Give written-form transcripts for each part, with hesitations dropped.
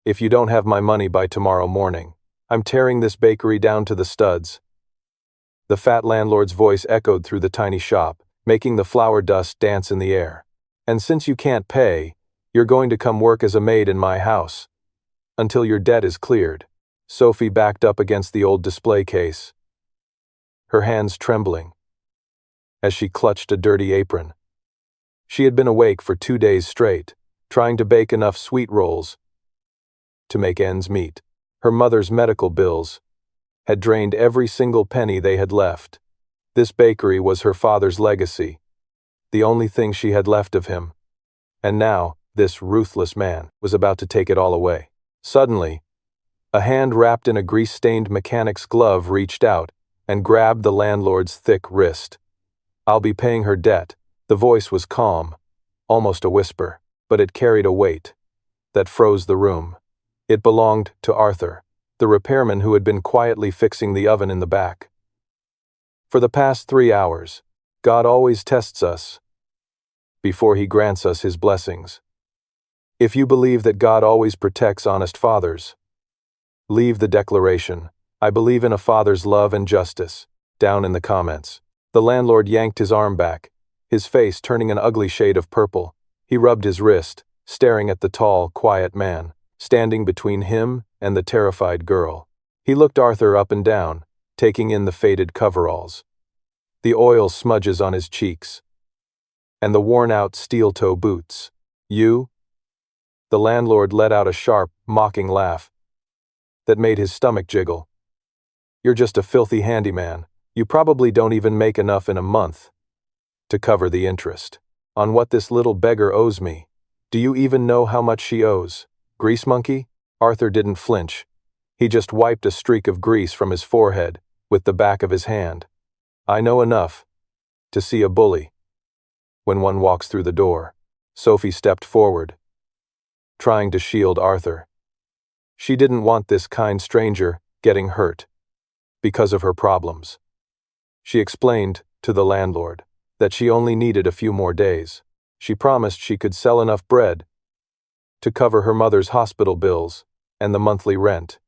If you don't have my money by tomorrow morning, I'm tearing this bakery down to the studs." The fat landlord's voice echoed through the tiny shop, making the flour dust dance in the air. "And since you can't pay, you're going to come work as a maid in my house. Until your debt is cleared." Sophie backed up against the old display case, her hands trembling as she clutched a dirty apron. She had been awake for 2 days straight, trying to bake enough sweet rolls to make ends meet. Her mother's medical bills had drained every single penny they had left. This bakery was her father's legacy, the only thing she had left of him. And now, this ruthless man was about to take it all away. Suddenly, a hand wrapped in a grease-stained mechanic's glove reached out and grabbed the landlord's thick wrist. "I'll be paying her debt." The voice was calm, almost a whisper, but it carried a weight that froze the room. It belonged to Arthur, the repairman who had been quietly fixing the oven in the back. For the past 3 hours, God always tests us before he grants us his blessings. If you believe that God always protects honest fathers, leave the declaration, "I believe in a father's love and justice," down in the comments. The landlord yanked his arm back, his face turning an ugly shade of purple. He rubbed his wrist, staring at the tall, quiet man, standing between him and the terrified girl. He looked Arthur up and down, taking in the faded coveralls, the oil smudges on his cheeks, and the worn-out steel-toe boots. "You?" The landlord let out a sharp, mocking laugh that made his stomach jiggle. "You're just a filthy handyman. You probably don't even make enough in a month to cover the interest on what this little beggar owes me. Do you even know how much she owes? Grease monkey?" Arthur didn't flinch. He just wiped a streak of grease from his forehead with the back of his hand. "I know enough to see a bully when one walks through the door." Sophie stepped forward, trying to shield Arthur. She didn't want this kind stranger getting hurt because of her problems. She explained to the landlord that she only needed a few more days. She promised she could sell enough bread to cover her mother's hospital bills and the monthly rent.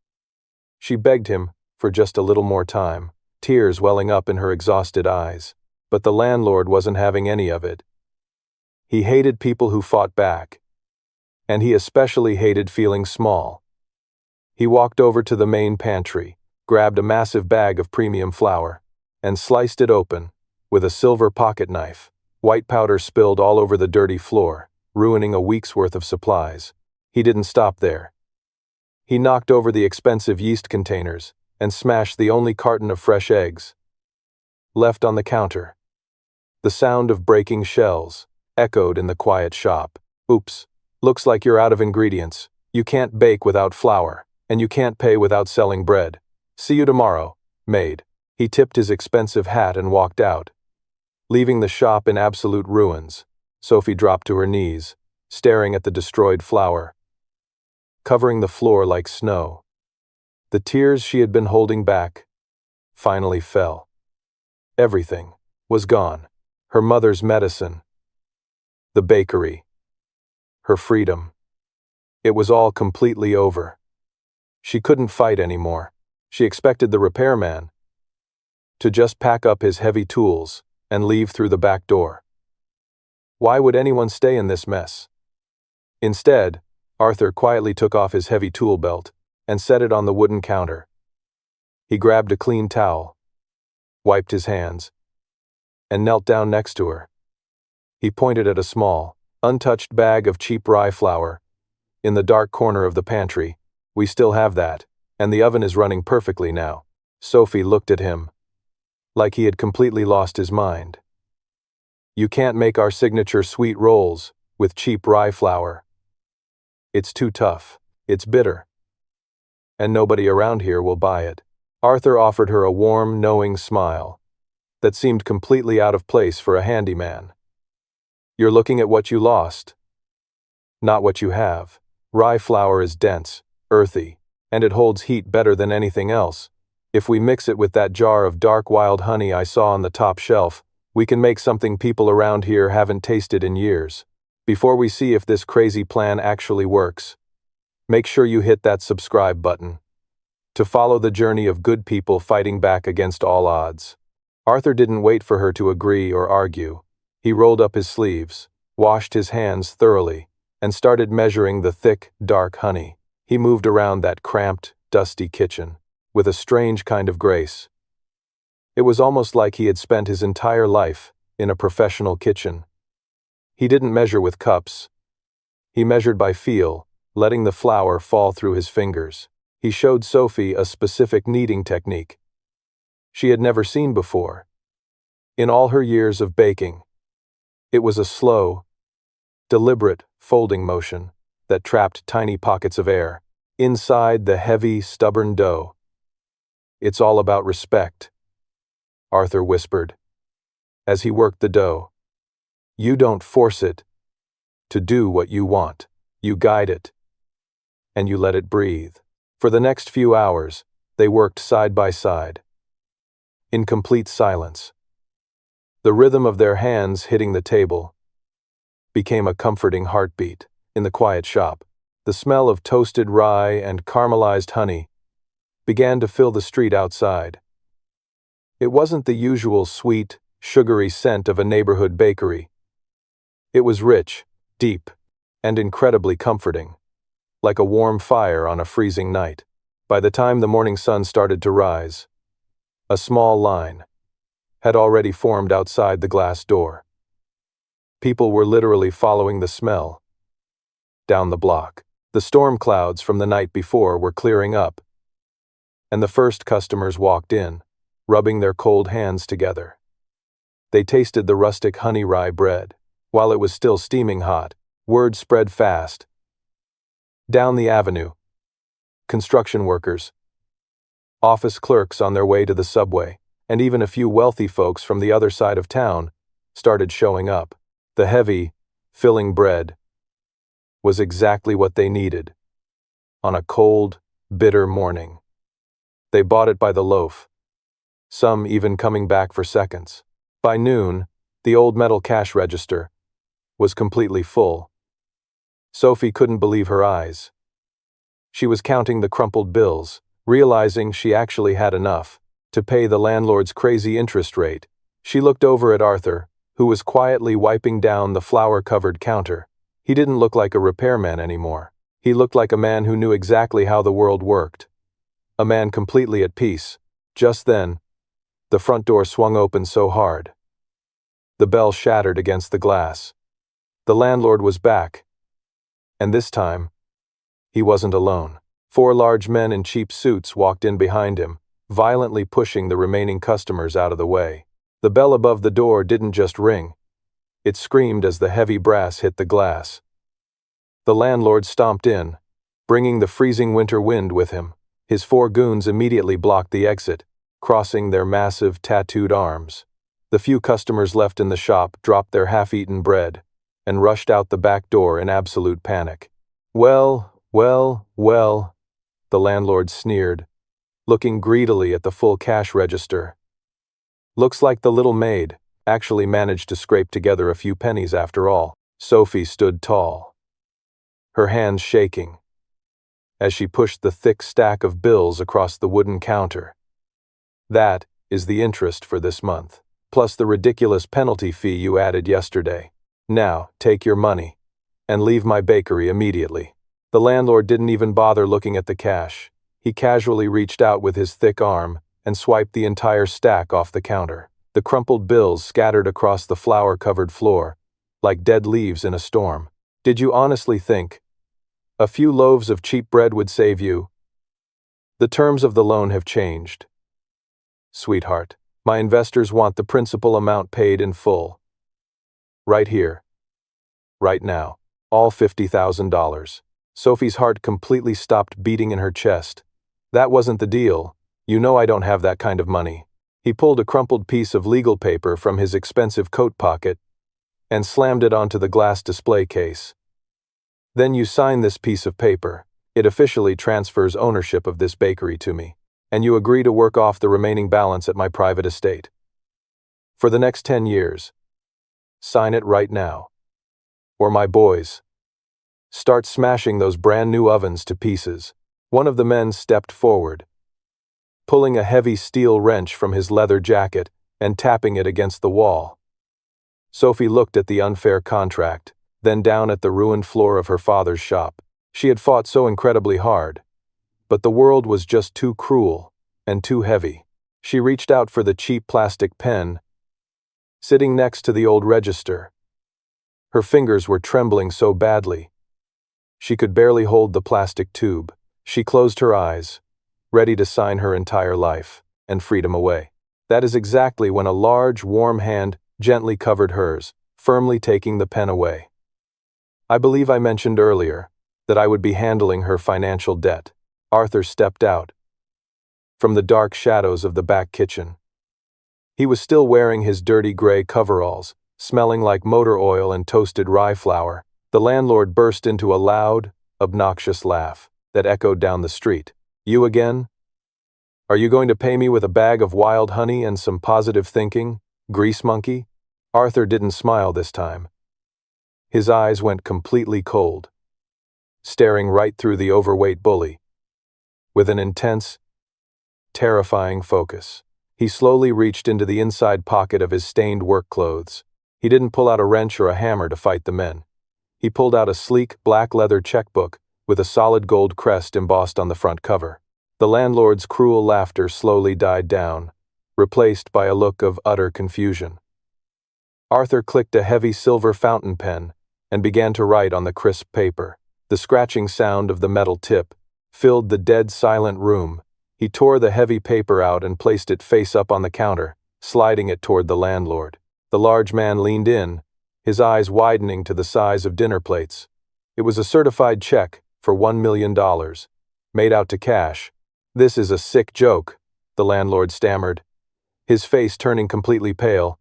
She begged him for just a little more time, tears welling up in her exhausted eyes. But the landlord wasn't having any of it. He hated people who fought back, and he especially hated feeling small. He walked over to the main pantry, grabbed a massive bag of premium flour, and sliced it open with a silver pocket knife. White powder spilled all over the dirty floor, ruining a week's worth of supplies. He didn't stop there. He knocked over the expensive yeast containers and smashed the only carton of fresh eggs left on the counter. The sound of breaking shells echoed in the quiet shop. "Oops, looks like you're out of ingredients. You can't bake without flour, and you can't pay without selling bread. See you tomorrow, Maid." He tipped his expensive hat and walked out, leaving the shop in absolute ruins. Sophie dropped to her knees, staring at the destroyed flour, covering the floor like snow. The tears she had been holding back finally fell. Everything was gone. Her mother's medicine, the bakery, her freedom. It was all completely over. She couldn't fight anymore. She expected the repairman to just pack up his heavy tools and leave through the back door. Why would anyone stay in this mess? Instead, Arthur quietly took off his heavy tool belt and set it on the wooden counter. He grabbed a clean towel, wiped his hands, and knelt down next to her. He pointed at a small, untouched bag of cheap rye flour in the dark corner of the pantry. "We still have that, and the oven is running perfectly now." Sophie looked at him like he had completely lost his mind. "You can't make our signature sweet rolls with cheap rye flour. It's too tough, it's bitter, and nobody around here will buy it." Arthur offered her a warm, knowing smile that seemed completely out of place for a handyman. "You're looking at what you lost, not what you have. Rye flour is dense, earthy, and it holds heat better than anything else. If we mix it with that jar of dark wild honey I saw on the top shelf, we can make something people around here haven't tasted in years. Before we see if this crazy plan actually works, make sure you hit that subscribe button to follow the journey of good people fighting back against all odds. Arthur didn't wait for her to agree or argue. He rolled up his sleeves, washed his hands thoroughly, and started measuring the thick, dark honey. He moved around that cramped, dusty kitchen with a strange kind of grace. It was almost like he had spent his entire life in a professional kitchen. He didn't measure with cups. He measured by feel, letting the flour fall through his fingers. He showed Sophie a specific kneading technique she had never seen before. In all her years of baking, it was a slow, deliberate folding motion that trapped tiny pockets of air inside the heavy, stubborn dough. "It's all about respect," Arthur whispered as he worked the dough. "You don't force it to do what you want. You guide it, and you let it breathe." For the next few hours, they worked side by side, in complete silence. The rhythm of their hands hitting the table became a comforting heartbeat. In the quiet shop, the smell of toasted rye and caramelized honey began to fill the street outside. It wasn't the usual sweet, sugary scent of a neighborhood bakery. It was rich, deep, and incredibly comforting, like a warm fire on a freezing night. By the time the morning sun started to rise, a small line had already formed outside the glass door. People were literally following the smell down the block. The storm clouds from the night before were clearing up, and the first customers walked in, rubbing their cold hands together. They tasted the rustic honey rye bread. While it was still steaming hot, word spread fast. Down the avenue, construction workers, office clerks on their way to the subway, and even a few wealthy folks from the other side of town started showing up. The heavy, filling bread was exactly what they needed on a cold, bitter morning. They bought it by the loaf, some even coming back for seconds. By noon, the old metal cash register was completely full. Sophie couldn't believe her eyes. She was counting the crumpled bills, realizing she actually had enough to pay the landlord's crazy interest rate. She looked over at Arthur, who was quietly wiping down the flour-covered counter. He didn't look like a repairman anymore. He looked like a man who knew exactly how the world worked. A man completely at peace. Just then, the front door swung open so hard. The bell shattered against the glass. The landlord was back. And this time, he wasn't alone. 4 large men in cheap suits walked in behind him, violently pushing the remaining customers out of the way. The bell above the door didn't just ring. It screamed as the heavy brass hit the glass. The landlord stomped in, bringing the freezing winter wind with him. His 4 goons immediately blocked the exit, crossing their massive, tattooed arms. The few customers left in the shop dropped their half-eaten bread and rushed out the back door in absolute panic. Well, the landlord sneered, looking greedily at the full cash register. "Looks like the little maid actually managed to scrape together a few pennies after all." Sophie stood tall, her hands shaking, as she pushed the thick stack of bills across the wooden counter. "That is the interest for this month, plus the ridiculous penalty fee you added yesterday. Now, take your money and leave my bakery immediately." The landlord didn't even bother looking at the cash. He casually reached out with his thick arm and swiped the entire stack off the counter. The crumpled bills scattered across the flour-covered floor, like dead leaves in a storm. "Did you honestly think a few loaves of cheap bread would save you? The terms of the loan have changed. Sweetheart, my investors want the principal amount paid in full. Right here. Right now. All $50,000. Sophie's heart completely stopped beating in her chest. "That wasn't the deal. You know I don't have that kind of money." He pulled a crumpled piece of legal paper from his expensive coat pocket and slammed it onto the glass display case. "Then you sign this piece of paper. It officially transfers ownership of this bakery to me, and you agree to work off the remaining balance at my private estate for the next 10 years. Sign it right now, or my boys Start smashing those brand new ovens to pieces. One of the men stepped forward, pulling a heavy steel wrench from his leather jacket and tapping it against the wall. Sophie looked at the unfair contract, then down at the ruined floor of her father's shop. She had fought so incredibly hard, but the world was just too cruel and too heavy. She reached out for the cheap plastic pen, sitting next to the old register. Her fingers were trembling so badly, she could barely hold the plastic tube. She closed her eyes, ready to sign her entire life and freedom away. That is exactly when a large, warm hand gently covered hers, firmly taking the pen away. I believe I mentioned earlier that I would be handling her financial debt. Arthur stepped out from the dark shadows of the back kitchen. He was still wearing his dirty gray coveralls, smelling like motor oil and toasted rye flour. The landlord burst into a loud, obnoxious laugh that echoed down the street. You again? Are you going to pay me with a bag of wild honey and some positive thinking, grease monkey? Arthur didn't smile this time. His eyes went completely cold, staring right through the overweight bully. With an intense, terrifying focus, he slowly reached into the inside pocket of his stained work clothes. He didn't pull out a wrench or a hammer to fight the men. He pulled out a sleek, black leather checkbook with a solid gold crest embossed on the front cover. The landlord's cruel laughter slowly died down, replaced by a look of utter confusion. Arthur clicked a heavy silver fountain pen and began to write on the crisp paper. The scratching sound of the metal tip filled the dead silent room. He tore the heavy paper out and placed it face up on the counter, sliding it toward the landlord. The large man leaned in, his eyes widening to the size of dinner plates. It was a certified check for $1 million, made out to cash. This is a sick joke, the landlord stammered, his face turning completely pale.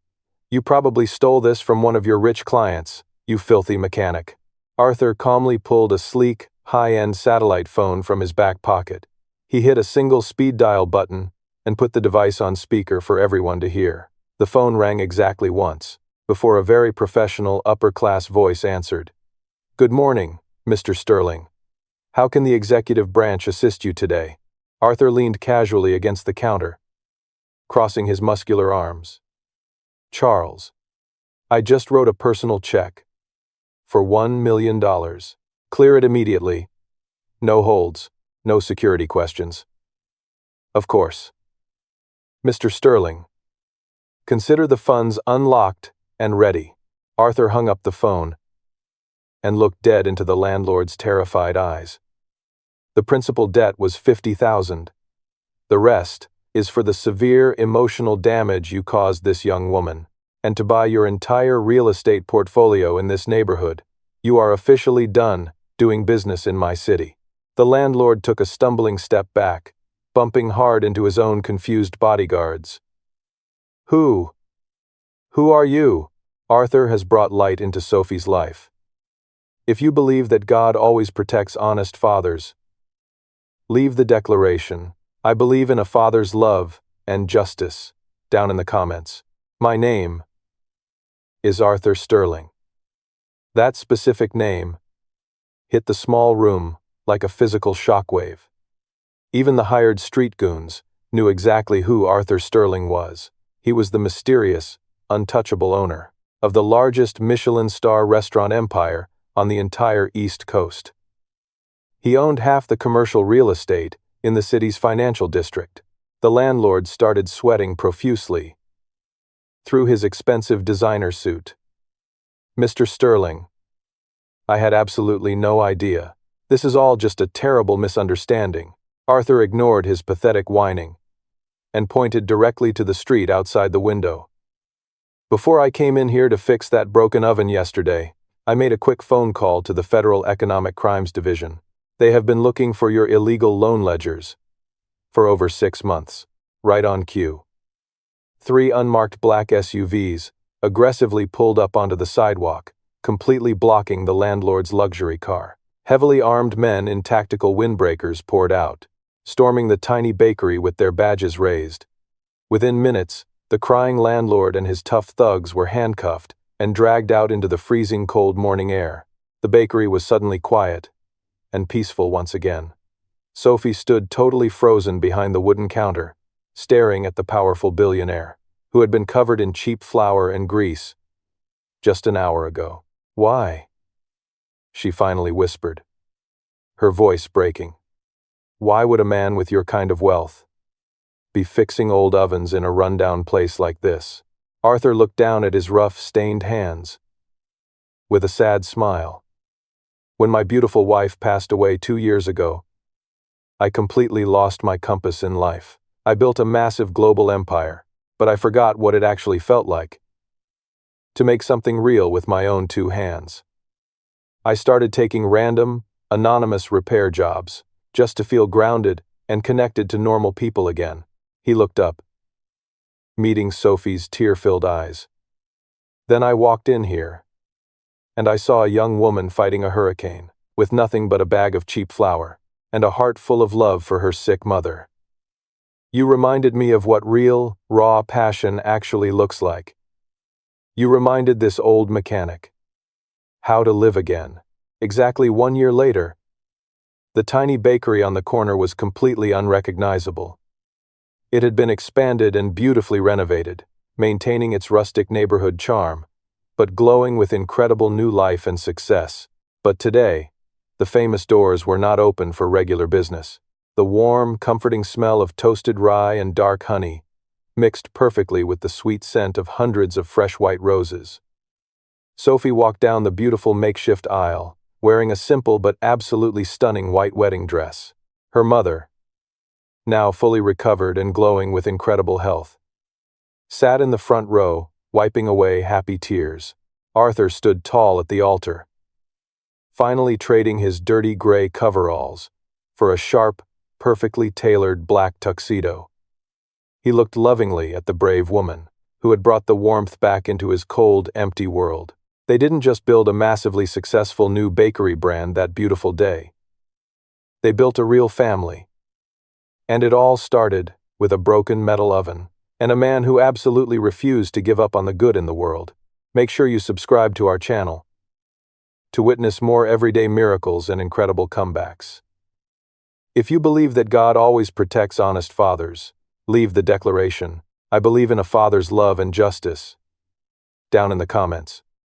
You probably stole this from one of your rich clients, you filthy mechanic. Arthur calmly pulled a sleek, high-end satellite phone from his back pocket. He hit a single speed dial button and put the device on speaker for everyone to hear. The phone rang exactly once, before a very professional, upper-class voice answered. Good morning, Mr. Sterling. How can the executive branch assist you today? Arthur leaned casually against the counter, crossing his muscular arms. Charles, I just wrote a personal check for $1 million. Clear it immediately. No holds, no security questions. Of course. Mr. Sterling, consider the funds unlocked and ready. Arthur hung up the phone and looked dead into the landlord's terrified eyes. The principal debt was $50,000. The rest is for the severe emotional damage you caused this young woman, and to buy your entire real estate portfolio in this neighborhood. You are officially done doing business in my city. The landlord took a stumbling step back, bumping hard into his own confused bodyguards. Who are you? Arthur has brought light into Sophie's life. If you believe that God always protects honest fathers, leave the declaration, I believe in a father's love and justice, down in the comments. My name is Arthur Sterling. That specific name hit the small room like a physical shockwave. Even the hired street goons knew exactly who Arthur Sterling was. He was the mysterious, untouchable owner of the largest Michelin star restaurant empire on the entire East Coast. He owned half the commercial real estate in the city's financial district. The landlord started sweating profusely through his expensive designer suit. Mr. Sterling, I had absolutely no idea. This is all just a terrible misunderstanding. Arthur ignored his pathetic whining and pointed directly to the street outside the window. Before I came in here to fix that broken oven yesterday, I made a quick phone call to the Federal Economic Crimes Division. They have been looking for your illegal loan ledgers for over 6 months. Right on cue. 3 unmarked black SUVs aggressively pulled up onto the sidewalk, completely blocking the landlord's luxury car. Heavily armed men in tactical windbreakers poured out, storming the tiny bakery with their badges raised. Within minutes, the crying landlord and his tough thugs were handcuffed and dragged out into the freezing cold morning air. The bakery was suddenly quiet and peaceful once again. Sophie stood totally frozen behind the wooden counter, staring at the powerful billionaire, who had been covered in cheap flour and grease just an hour ago. "Why?" she finally whispered, her voice breaking. "Why would a man with your kind of wealth be fixing old ovens in a rundown place like this?" Arthur looked down at his rough, stained hands with a sad smile. "When my beautiful wife passed away 2 years ago, I completely lost my compass in life. I built a massive global empire, but I forgot what it actually felt like to make something real with my own 2 hands. I started taking random, anonymous repair jobs, just to feel grounded and connected to normal people again." He looked up, meeting Sophie's tear-filled eyes. "Then I walked in here, and I saw a young woman fighting a hurricane, with nothing but a bag of cheap flour, and a heart full of love for her sick mother. You reminded me of what real, raw passion actually looks like. You reminded this old mechanic how to live again." Exactly 1 year later, the tiny bakery on the corner was completely unrecognizable. It had been expanded and beautifully renovated, maintaining its rustic neighborhood charm, but glowing with incredible new life and success. But today, the famous doors were not open for regular business. The warm, comforting smell of toasted rye and dark honey mixed perfectly with the sweet scent of hundreds of fresh white roses. Sophie walked down the beautiful makeshift aisle, wearing a simple but absolutely stunning white wedding dress. Her mother, now fully recovered and glowing with incredible health, sat in the front row, wiping away happy tears. Arthur stood tall at the altar, finally trading his dirty gray coveralls for a sharp, perfectly tailored black tuxedo. He looked lovingly at the brave woman, who had brought the warmth back into his cold, empty world. They didn't just build a massively successful new bakery brand that beautiful day. They built a real family. And it all started with a broken metal oven and a man who absolutely refused to give up on the good in the world. Make sure you subscribe to our channel to witness more everyday miracles and incredible comebacks. If you believe that God always protects honest fathers, leave the declaration, "I believe in a father's love and justice," down in the comments.